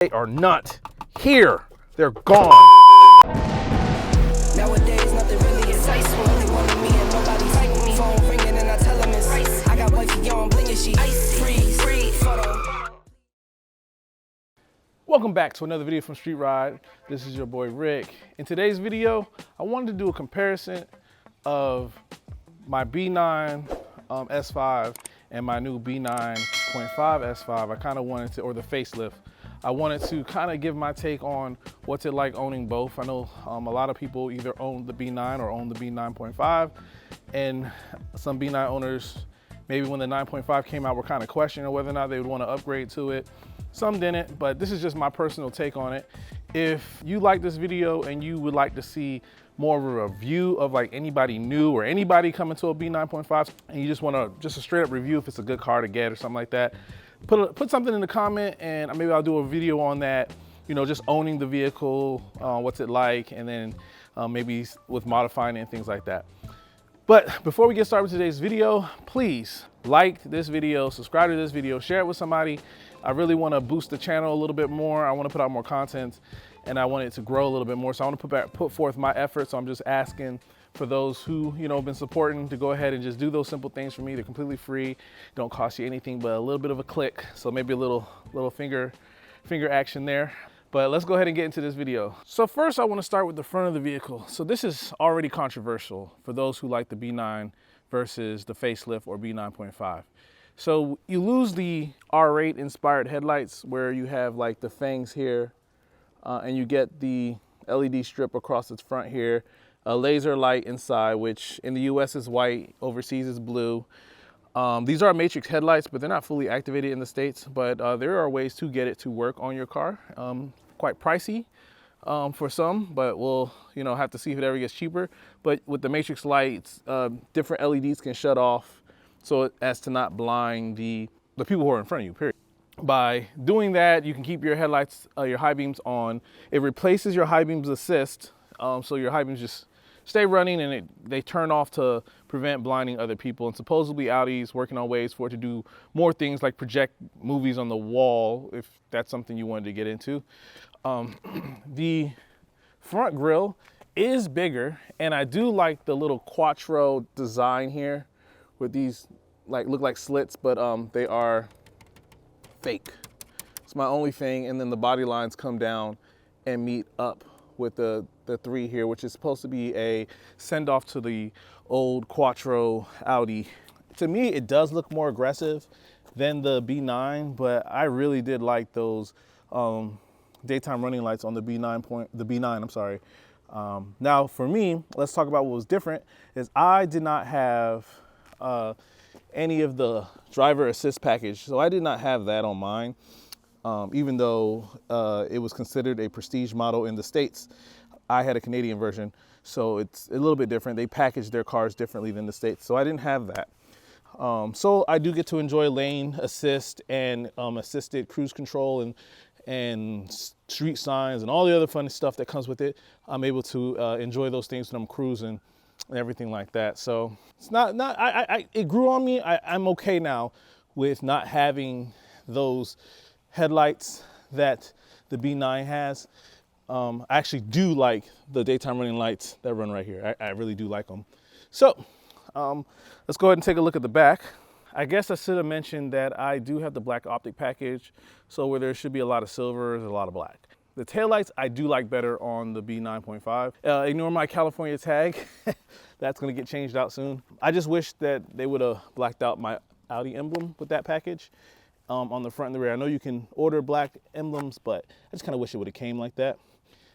They are not here. They're gone. Nowadays, nothing really excites me. Only one of me and nobody fighting me. Phone ringing and I tell them it's ice. I got wifey on bling and she freeze. Photo. Welcome back to another video from Street Ride. This is your boy Rick. In today's video, I wanted to do a comparison of my B9 S5 and my new B9.5 S5. I kind of wanted to, or the facelift. I wanted to kind of give my take on what's it like owning both. I know a lot of people either own the B9 or own the B9.5, and some B9 owners, maybe when the 9.5 came out, were kind of questioning whether or not they would want to upgrade to it. Some didn't, but this is just my personal take on it. If you like this video and you would like to see more of a review of like anybody new or anybody coming to a B9.5, and you just want to just a straight up review if it's a good car to get or something like that, put something in the comment and maybe I'll do a video on that, you know, just owning the vehicle, what's it like, and then maybe with modifying it and things like that. But before we get started with today's video, please like this video, subscribe to this video, share it with somebody. I really want to boost the channel a little bit more. I want to put out more content and I want it to grow a little bit more. So I want to put forth my efforts. So I'm just asking for those who, you know, have been supporting to go ahead and just do those simple things for me. They're completely free, don't cost you anything but a little bit of a click. So maybe a little finger action there. But let's go ahead and get into this video. So first I want to start with the front of the vehicle. So this is already controversial for those who like the B9 versus the facelift or B9.5. So you lose the R8 inspired headlights where you have like the fangs here and you get the LED strip across its front here, a laser light inside, which in the US is white, overseas is blue. These are matrix headlights, but they're not fully activated in the States, but there are ways to get it to work on your car. Quite pricey for some, but we'll have to see if it ever gets cheaper. But with the matrix lights, different LEDs can shut off so as to not blind the people who are in front of you, period. By doing that, you can keep your headlights, your high beams on. It replaces your high beams assist, so your high beams just stay running and they turn off to prevent blinding other people. And supposedly Audi's working on ways for it to do more things like project movies on the wall, if that's something you wanted to get into. The front grille is bigger, and I do like the little quattro design here with these look like slits, but they are fake. It's my only thing. And then the body lines come down and meet up with the three here, which is supposed to be a send off to the old quattro Audi. To me, it does look more aggressive than the B9, but I really did like those daytime running lights on the B9, I'm sorry. Now for me, let's talk about what was different. Is I did not have any of the driver assist package, so I did not have that on mine. Even though it was considered a prestige model in the States, I had a Canadian version, so it's a little bit different. They package their cars differently than the States, so I didn't have that. So I do get to enjoy lane assist and assisted cruise control and street signs and all the other fun stuff that comes with it. I'm able to enjoy those things when I'm cruising and everything like that. So it's it grew on me. I'm okay now with not having those headlights that the B9 has. I actually do like the daytime running lights that run right here. I really do like them. So let's go ahead and take a look at the back. I guess I should have mentioned that I do have the black optic package, so where there should be a lot of silver, there's a lot of black. The taillights I do like better on the B9.5. Ignore my California tag. That's gonna get changed out soon. I just wish that they would have blacked out my Audi emblem with that package on the front and the rear. I know you can order black emblems, but I just kind of wish it would have came like that.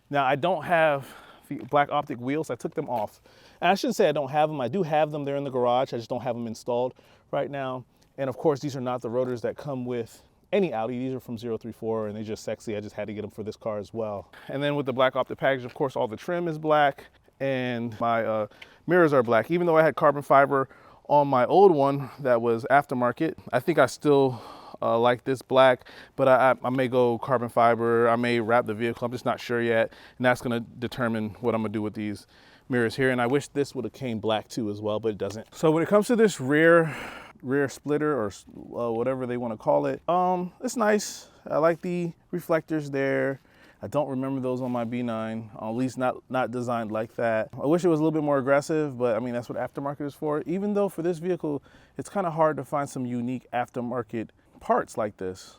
Now I don't have the black optic wheels. I took them off. And I shouldn't say I don't have them. I do have them. They're in the garage. I just don't have them installed right now. And of course, these are not the rotors that come with any Audi. These are from 034 and they're just sexy. I just had to get them for this car as well. And then with the black optic package, of course, all the trim is black and my mirrors are black. Even though I had carbon fiber on my old one that was aftermarket, I think I still like this black, but I may go carbon fiber. I may wrap the vehicle. I'm just not sure yet. And that's gonna determine what I'm gonna do with these mirrors here. And I wish this would have came black too as well, but it doesn't. So when it comes to this rear rear splitter or whatever they want to call it. It's nice. I like the reflectors there. I don't remember those on my B9, at least not designed like that. I wish it was a little bit more aggressive, but I mean, that's what aftermarket is for. Even though for this vehicle, it's kind of hard to find some unique aftermarket parts like this.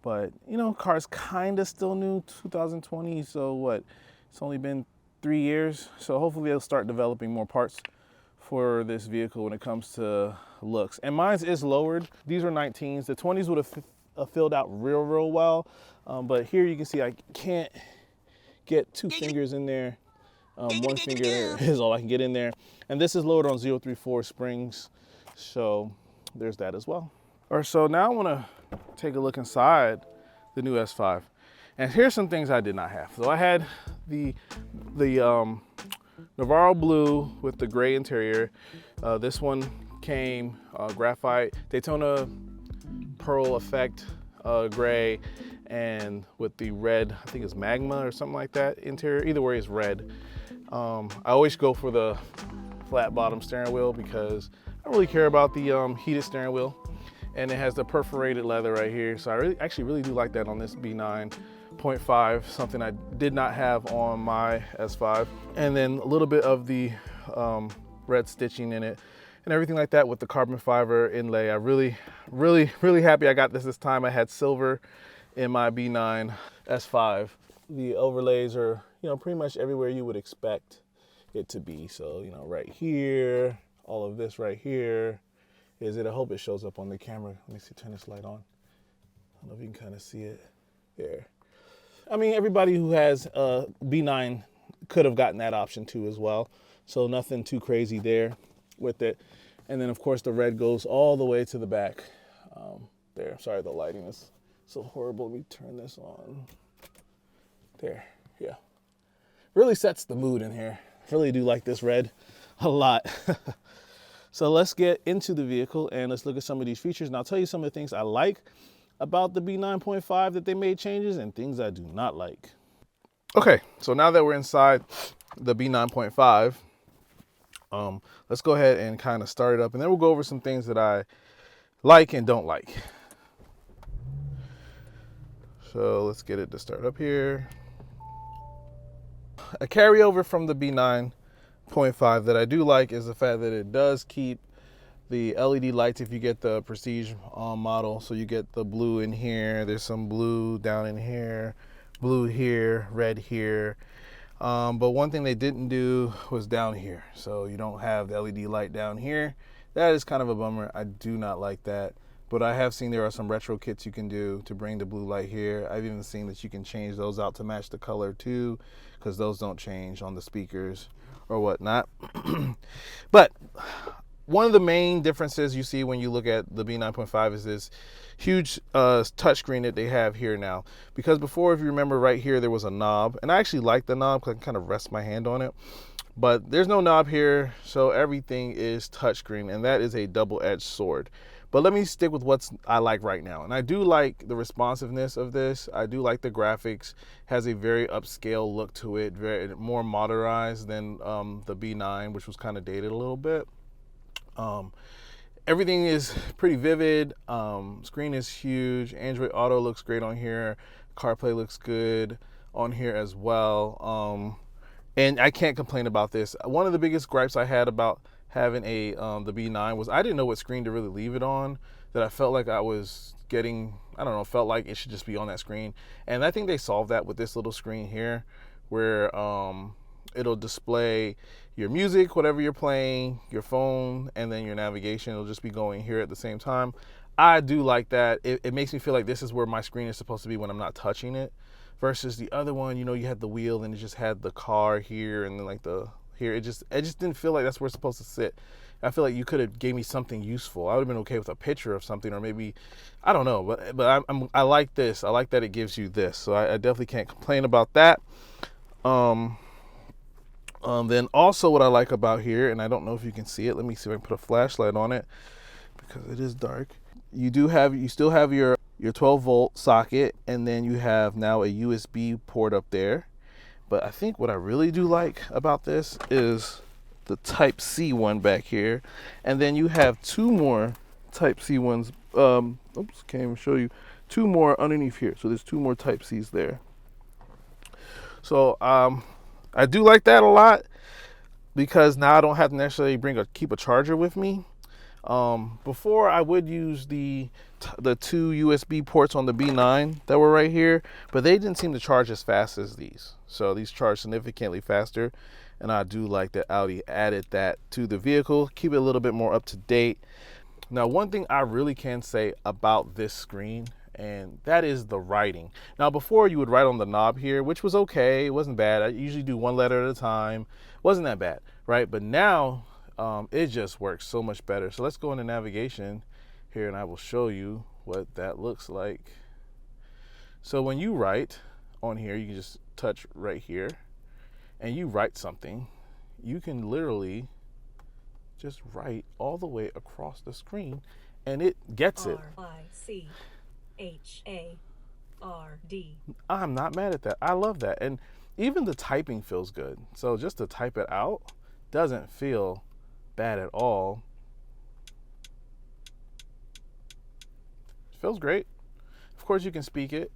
But you know, car's kind of still new, 2020, so what? It's only been 3 years. So hopefully they'll start developing more parts for this vehicle when it comes to looks. And mine is lowered. These are 19s. The 20s would have filled out real well. But here you can see I can't get 2 fingers in there. One finger is all I can get in there. And this is lowered on 034 springs. So there's that as well. All right, so now I want to take a look inside the new S5. And here's some things I did not have. So I had the Navarro blue with the gray interior. This one came graphite, Daytona pearl effect gray, and with the red, I think it's magma or something like that interior. Either way, it's red. I always go for the flat bottom steering wheel because I don't really care about the heated steering wheel. And it has the perforated leather right here. So I actually really do like that on this B9.5, something I did not have on my S5. And then a little bit of the red stitching in it and everything like that with the carbon fiber inlay. I really happy I got this time. I had silver in my B9 S5. The overlays are, you know, pretty much everywhere you would expect it to be. So, you know, right here, all of this right here. I hope it shows up on the camera. Let me see, turn this light on. I don't know if you can kind of see it there. I mean, everybody who has a B9 could have gotten that option too as well. So nothing too crazy there with it. And then of course the red goes all the way to the back there. Sorry, the lighting is so horrible. Let me turn this on. There, yeah. Really sets the mood in here. I really do like this red a lot. So let's get into the vehicle and let's look at some of these features. And I'll tell you some of the things I like about the B9.5 that they made changes and things I do not like. Okay, so now that we're inside the B9.5, let's go ahead and kind of start it up and then we'll go over some things that I like and don't like. So let's get it to start up here. A carryover from the B9.5 that I do like is the fact that it does keep the LED lights if you get the Prestige model. So you get the blue in here, there's some blue down in here, blue here, red here. But one thing they didn't do was down here. So you don't have the LED light down here. That is kind of a bummer. I do not like that. But I have seen there are some retro kits you can do to bring the blue light here. I've even seen that you can change those out to match the color too, because those don't change on the speakers or whatnot. But one of the main differences you see when you look at the B9.5 is this huge touchscreen that they have here now. Because before, if you remember right here, there was a knob, and I actually like the knob because I can kind of rest my hand on it. But there's no knob here, so everything is touchscreen, and that is a double-edged sword. But let me stick with what I like right now. And I do like the responsiveness of this. I do like the graphics. Has a very upscale look to it, very more modernized than the B9, which was kind of dated a little bit. Everything is pretty vivid. Screen is huge. Android Auto looks great on here. CarPlay looks good on here as well. And I can't complain about this. One of the biggest gripes I had about having the B9 was I didn't know what screen to really leave it on, that I felt like I was getting, I don't know, felt like it should just be on that screen. And I think they solved that with this little screen here where it'll display your music, whatever you're playing, your phone, and then your navigation. It'll just be going here at the same time. I do like that. It makes me feel like this is where my screen is supposed to be when I'm not touching it, versus the other one, you know, you had the wheel and it just had the car here and then like the here. It just didn't feel like that's where it's supposed to sit. I feel like you could have gave me something useful. I would have been okay with a picture of something, or maybe, I don't know, but I like this. I like that it gives you this. So I definitely can't complain about that. Then also what I like about here, and I don't know if you can see it. Let me see if I can put a flashlight on it because it is dark. You still have your 12 volt socket, and then you have now a USB port up there. But I think what I really do like about this is the Type-C one back here. And then you have two more Type-C ones. Oops, can't even show you. 2 more underneath here. So there's 2 more Type-Cs there. So I do like that a lot because now I don't have to necessarily keep a charger with me. Before I would use the 2 USB ports on the B9 that were right here, but they didn't seem to charge as fast as these. So these charge significantly faster, and I do like that Audi added that to the vehicle, keep it a little bit more up to date. Now, one thing I really can say about this screen, and that is the writing. Now, before you would write on the knob here, which was okay, it wasn't bad. I usually do 1 letter at a time. Wasn't that bad, right? But now it just works so much better. So let's go into navigation here and I will show you what that looks like. So when you write on here, you can just touch right here and you write something, you can literally just write all the way across the screen and it gets it. R-I-C-H-A-R-D. I'm not mad at that. I love that. And even the typing feels good. So just to type it out doesn't feel bad at all. It feels great. Of course you can speak it.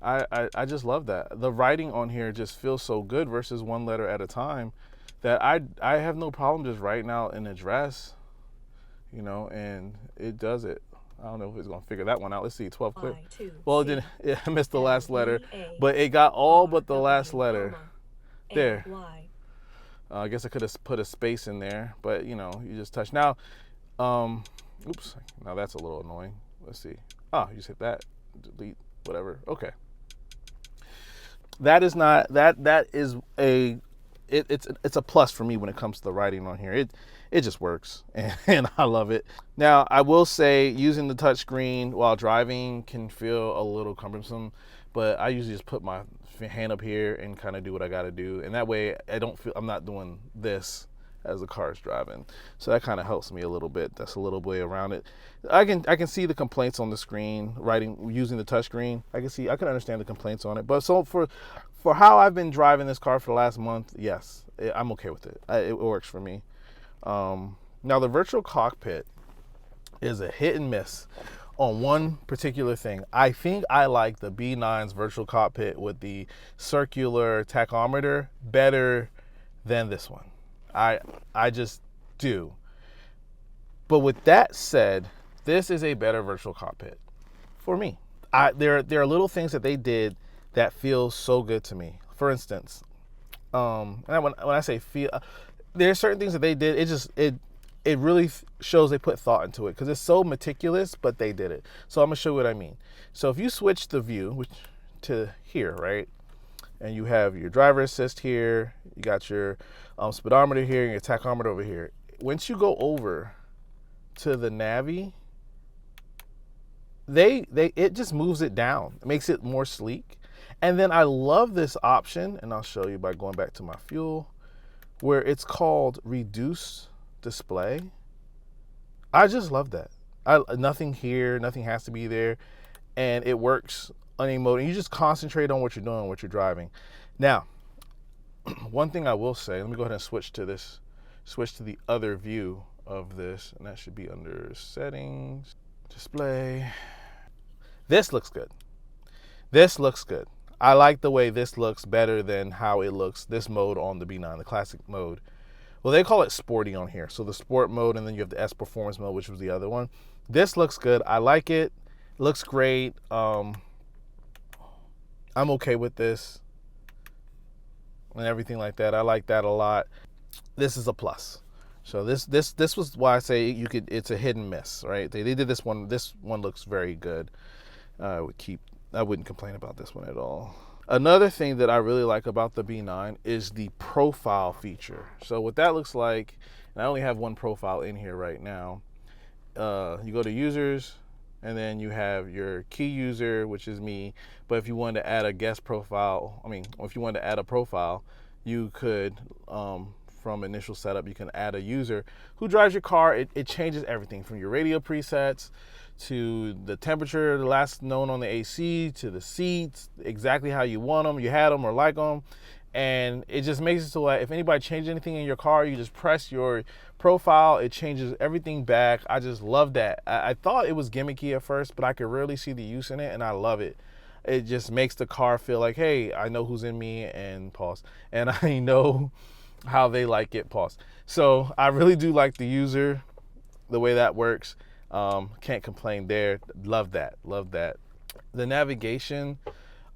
I just love that. The writing on here just feels so good versus 1 letter at a time that I have no problem just writing out an address, you know, and it does it. I don't know if it's gonna figure that one out. Let's see, 12 clear. Well, it didn't. I missed the last letter, but it got all but the last letter. There. I guess I could have put a space in there, but you know, you just touch. Now, oops, now that's a little annoying. Let's see. Oh, you just hit that, delete, whatever. Okay. That is not, that is a, it's a plus for me when it comes to the writing on here. It just works and I love it. Now, I will say using the touchscreen while driving can feel a little cumbersome, but I usually just put my hand up here and kind of do what I got to do. And that way I don't feel, I'm not doing this as the car is driving. So that kind of helps me a little bit. That's a little way around it. I can see the complaints on the screen, using the touchscreen. I can understand the complaints on it. But so for how I've been driving this car for the last month, yes, I'm okay with it. It works for me. Now the virtual cockpit is a hit and miss on one particular thing. I think I like the B9's virtual cockpit with the circular tachometer better than this one. I just do. But with that said, this is a better virtual cockpit for me. There are little things that they did that feel so good to me. For instance, and when I say feel, there are certain things that they did. It really shows they put thought into it because it's so meticulous, but they did it. So I'm gonna show you what I mean. So if you switch the view to here, right, and you have your driver assist here, you got your speedometer here, and your tachometer over here. Once you go over to the Navi, it just moves it down. It makes it more sleek. And then I love this option, and I'll show you by going back to my fuel, where it's called reduce display. I just love that. Nothing here, nothing has to be there, and it works on any mode. And you just concentrate on what you're doing, what you're driving. Now, one thing I will say, let me go ahead and switch to the other view of this, and that should be under settings, display. This looks good. This looks good. I like the way this looks better than how it looks, this mode on the B9, the classic mode. Well, they call it sporty on here. So the sport mode, and then you have the S performance mode, which was the other one. This looks good. I like it. It looks great. I'm okay with this and everything like that. I like that a lot. This is a plus. So this was why I say it's a hit and miss, right? They did this one. This one looks very good. I wouldn't complain about this one at all. Another thing that I really like about the B9 is the profile feature. So what that looks like, and I only have one profile in here right now. You go to users, and then you have your key user, which is me. But if you wanted to add a guest profile, if you wanted to add a profile, you could, from initial setup, you can add a user who drives your car. It changes everything from your radio presets to the temperature, the last known on the AC, to the seats, exactly how you want them, you had them or like them. And it just makes it so that if anybody changes anything in your car, you just press your profile, it changes everything back. I just love that. I thought it was gimmicky at first, but I could really see the use in it, and I love it. It just makes the car feel like, hey, I know who's in me, and pause. And I know how they like it, pause. So I really do like the user, the way that works. Can't complain there. Love that, love that. The navigation,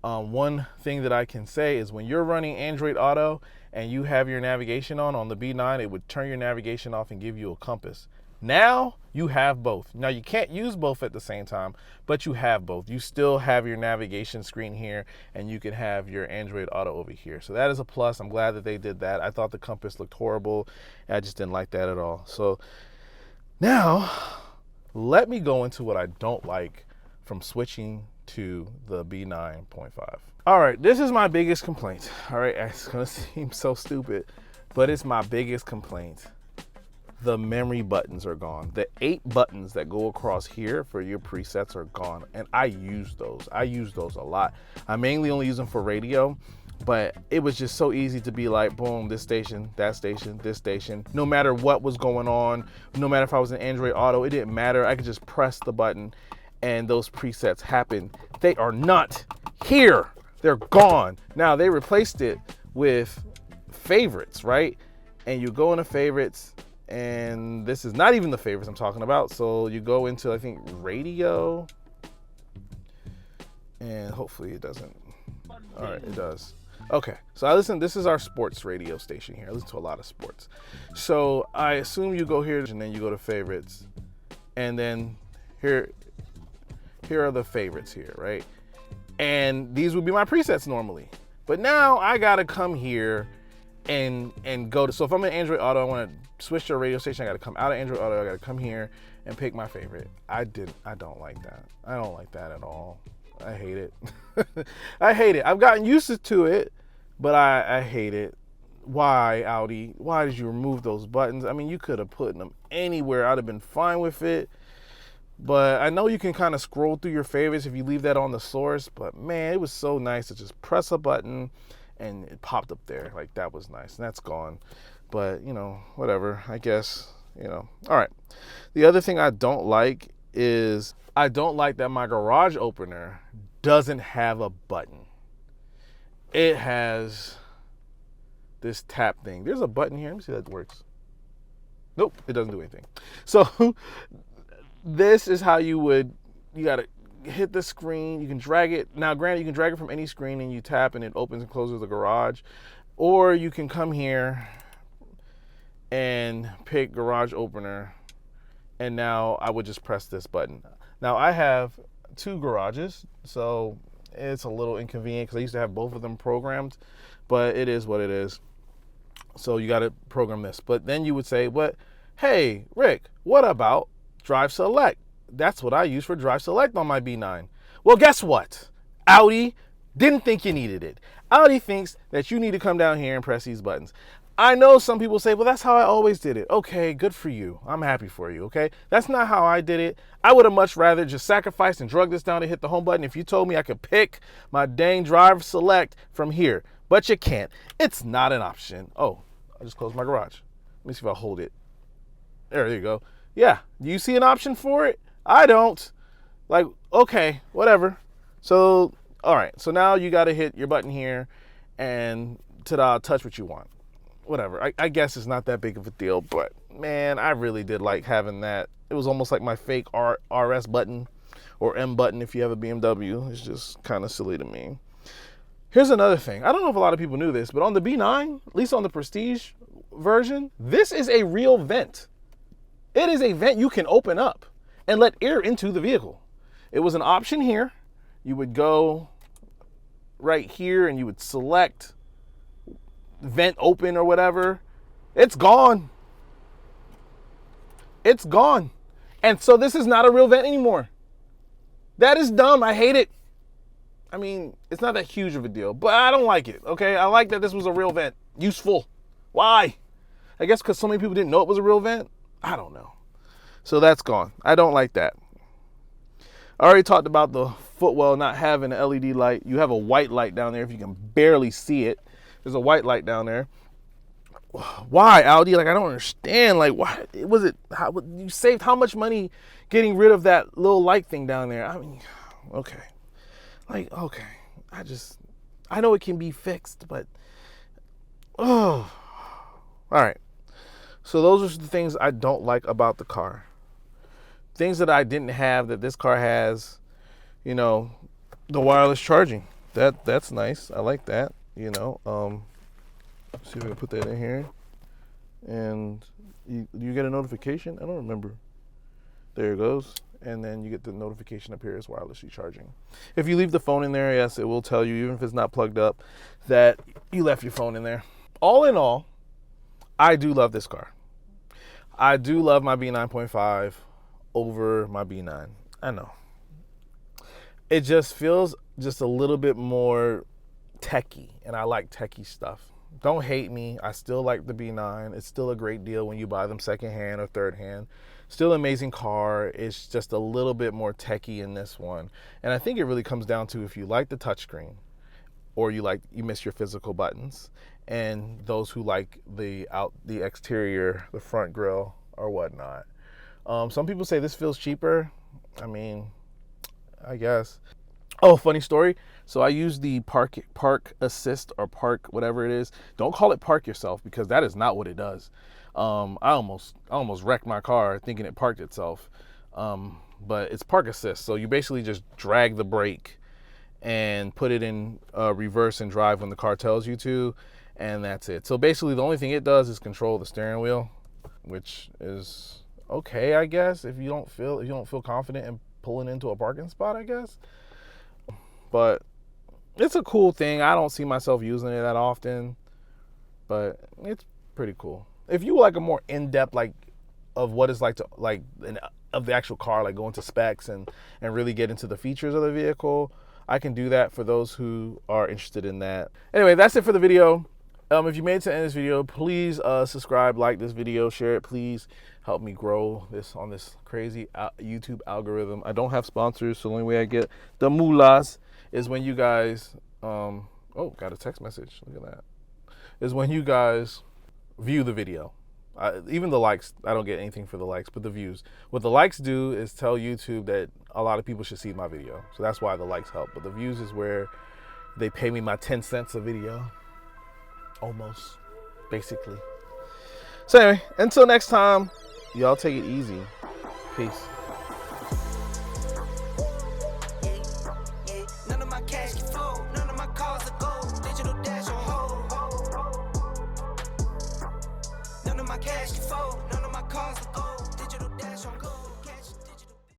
one thing that I can say is when you're running Android Auto and you have your navigation on the B9, it would turn your navigation off and give you a compass. Now you have both. Now you can't use both at the same time, but you have both. You still have your navigation screen here and you can have your Android Auto over here. So that is a plus. I'm glad that they did that. I thought the compass looked horrible. I just didn't like that at all. So now let me go into what I don't like from switching to the B9.5. All right, this is my biggest complaint. All right, it's gonna seem so stupid, but it's my biggest complaint. The memory buttons are gone. The 8 buttons that go across here for your presets are gone, and I use those. I use those a lot. I mainly only use them for radio, but it was just so easy to be like, boom, this station, that station, this station. No matter what was going on, no matter if I was in Android Auto, it didn't matter. I could just press the button and those presets happen. They are not here. They're gone. Now they replaced it with favorites, right? And you go into favorites, and this is not even the favorites I'm talking about. So you go into, I think, radio, and hopefully it doesn't. All right, it does. Okay, so I listen, this is our sports radio station here. I listen to a lot of sports. So I assume you go here and then you go to favorites, and then here are the favorites here, right? And these would be my presets normally. But now I gotta come here and go to, so if I'm in Android Auto, I wanna switch to a radio station, I gotta come out of Android Auto, I gotta come here and pick my favorite. I don't like that. I don't like that at all. I hate it. I hate it. I've gotten used to it, but I hate it. Why, Audi? Why did you remove those buttons? I mean, you could have put them anywhere. I'd have been fine with it. But I know you can kind of scroll through your favorites if you leave that on the source, but man, it was so nice to just press a button and it popped up there. Like, that was nice, and that's gone. But, you know, whatever, I guess, you know. All right, the other thing I don't like is I don't like that my garage opener doesn't have a button. It has this tap thing. There's a button here, let me see if that works. Nope, it doesn't do anything. So this is how you gotta hit the screen, you can drag it. Now granted, you can drag it from any screen and you tap and it opens and closes the garage. Or you can come here and pick garage opener, and now I would just press this button. Now I have 2 garages, so it's a little inconvenient because I used to have both of them programmed, but it is what it is. So you gotta program this. But then you would say, but hey, Rick, what about Drive Select? That's what I use for Drive Select on my B9. Well, guess what? Audi didn't think you needed it. Audi thinks that you need to come down here and press these buttons. I know some people say, well, that's how I always did it. Okay, good for you. I'm happy for you, okay? That's not how I did it. I would have much rather just sacrificed and drug this down and hit the home button if you told me I could pick my dang Drive Select from here. But you can't. It's not an option. Oh, I just closed my garage. Let me see if I hold it. There you go. Yeah, do you see an option for it? I don't. Like, okay, whatever. So, all right, so now you gotta hit your button here and ta-da, touch what you want. Whatever, I guess it's not that big of a deal, but man, I really did like having that. It was almost like my fake RS button, or M button if you have a BMW. It's just kind of silly to me. Here's another thing. I don't know if a lot of people knew this, but on the B9, at least on the Prestige version, this is a real vent. It is a vent you can open up and let air into the vehicle. It was an option here. You would go right here and you would select vent open or whatever. It's gone. It's gone. And so this is not a real vent anymore. That is dumb. I hate it. I mean, it's not that huge of a deal, but I don't like it, okay? I like that this was a real vent. Useful. Why? I guess because so many people didn't know it was a real vent. I don't know. So that's gone. I don't like that. I already talked about the footwell not having an LED light. You have a white light down there if you can barely see it. There's a white light down there. Why, Audi? Like, I don't understand. Like, why was it? How, you saved how much money getting rid of that little light thing down there? I mean, okay. Like, okay. I know it can be fixed, but, oh. All right. So those are the things I don't like about the car. Things that I didn't have that this car has, you know, the wireless charging. That's nice. I like that, you know. See if I can put that in here. And you get a notification? I don't remember. There it goes. And then you get the notification up here as wirelessly charging. If you leave the phone in there, yes, it will tell you, even if it's not plugged up, that you left your phone in there. All in all, I do love this car. I do love my B9.5 over my B9. I know. It just feels just a little bit more techie, and I like techie stuff. Don't hate me. I still like the B9. It's still a great deal when you buy them secondhand or third hand. Still an amazing car. It's just a little bit more techie in this one. And I think it really comes down to if you like the touchscreen or you miss your physical buttons, and those who like the exterior, the front grille or whatnot. Some people say this feels cheaper. I mean, I guess. Oh, funny story. So I use the park assist or park whatever it is. Don't call it park yourself, because that is not what it does. I almost wrecked my car thinking it parked itself. But it's park assist. So you basically just drag the brake and put it in reverse and drive when the car tells you to, and that's it. So basically the only thing it does is control the steering wheel, which is okay, I guess, if you don't feel confident in pulling into a parking spot, I guess. But it's a cool thing. I don't see myself using it that often, but it's pretty cool. If you like a more in-depth of what it's like to of the actual car, like go into specs and really get into the features of the vehicle, I can do that for those who are interested in that. Anyway, that's it for the video. If you made it to the end of this video, please subscribe, like this video, share it. Please help me grow this on this crazy YouTube algorithm. I don't have sponsors, so the only way I get the mullahs is when you guys, oh, got a text message, look at that, is when you guys view the video. Even the likes, I don't get anything for the likes, but the views. What the likes do is tell YouTube that a lot of people should see my video. So that's why the likes help. But the views is where they pay me my 10 cents a video. Almost, basically. So anyway, until next time, y'all take it easy. Peace.